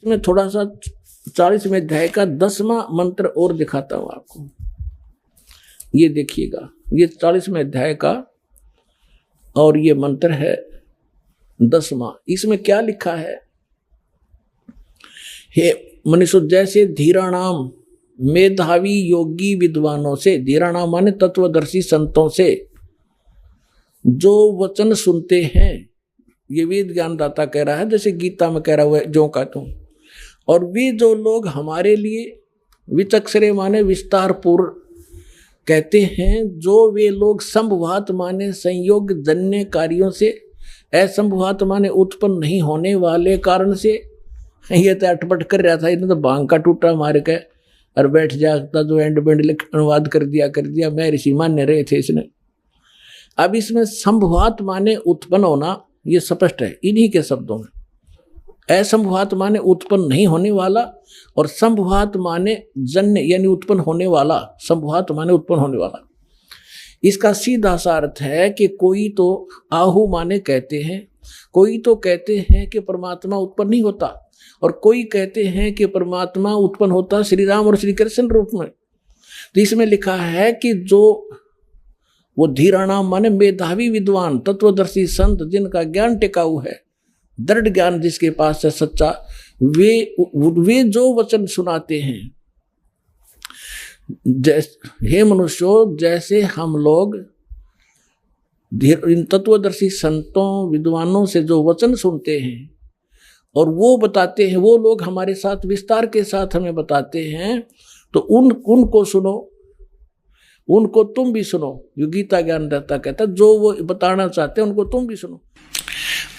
मैं थोड़ा सा 40वें अध्याय का 10वां मंत्र और दिखाता हूं आपको। ये देखिएगा, ये 40वें अध्याय का और ये मंत्र है 10वां। इसमें क्या लिखा है? हे मनुष्य, जैसे धीराणाम मेधावी योगी विद्वानों से, धीराणाम माने तत्वदर्शी संतों से जो वचन सुनते हैं, ये वेद ज्ञानदाता कह रहा है, जैसे गीता में कह रहा हुआ है जो का तुम। और वे जो लोग हमारे लिए विचक्षरे माने विस्तार पूर्व कहते हैं, जो वे लोग संभवात माने संयोग जन्य कार्यों से, असंभवात माने उत्पन्न नहीं होने वाले कारण से। ये तो अटपट कर रहा था, इन्हें तो भांग का टूटा मार के और बैठ जाता, जो एंड बेंड अनुवाद कर दिया। मैं ऋषि मान्य रहे थे इसने। अब इसमें संभवात माने उत्पन्न होना, ये स्पष्ट है इन्हीं के शब्दों में। असंभवात माने उत्पन्न नहीं होने वाला, और संभवात माने जन्य यानी उत्पन्न होने वाला। संभवात माने उत्पन्न होने वाला, इसका सीधा सा अर्थ है कि कोई तो आहु माने कहते हैं, कोई तो कहते हैं कि परमात्मा उत्पन्न नहीं होता, और कोई कहते हैं कि परमात्मा उत्पन्न होता श्री राम और श्री कृष्ण रूप में। तो इसमें लिखा है कि जो वो धीराणाम माने मेधावी विद्वान तत्वदर्शी संत, जिनका ज्ञान टिकाऊ है, दृढ़ ज्ञान जिसके पास है सच्चा, वे जो वचन सुनाते हैं, हे मनुष्यों, जैसे हम लोग इन तत्वदर्शी संतों विद्वानों से जो वचन सुनते हैं और वो बताते हैं, वो लोग हमारे साथ विस्तार के साथ हमें बताते हैं, तो उनको सुनो, उनको तुम भी सुनो। जो गीता ज्ञानदाता कहता है, जो वो बताना चाहते हैं उनको तुम भी सुनो।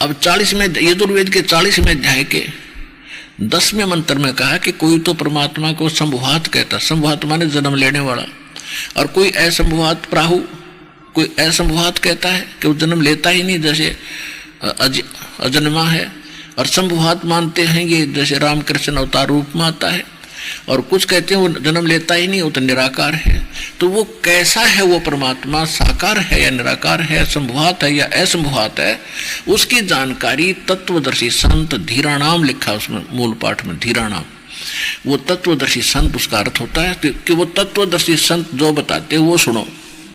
अब 40वें यजुर्वेद के 40वें अध्याय के 10वें मंत्र में कहा कि कोई तो परमात्मा को संभवात कहता, संभवात माने जन्म लेने वाला, और कोई असंभवात प्राहु, कोई असंभवात कहता है कि वो जन्म लेता ही नहीं, जैसे अजन्मा है। और संभवात मानते हैं ये जैसे रामकृष्ण अवतार रूप में आता है, और कुछ कहते हैं वो जन्म लेता ही नहीं, वो तो निराकार है। तो वो कैसा है वो परमात्मा, साकार है या निराकार है, संभवात है या असंभवात है, उसकी जानकारी तत्वदर्शी संत धीराणाम लिखा उसमें मूल पाठ में, धीराणाम। वो तत्वदर्शी संत उसका अर्थ होता है कि वो तत्वदर्शी संत जो बताते हैं वो सुनो।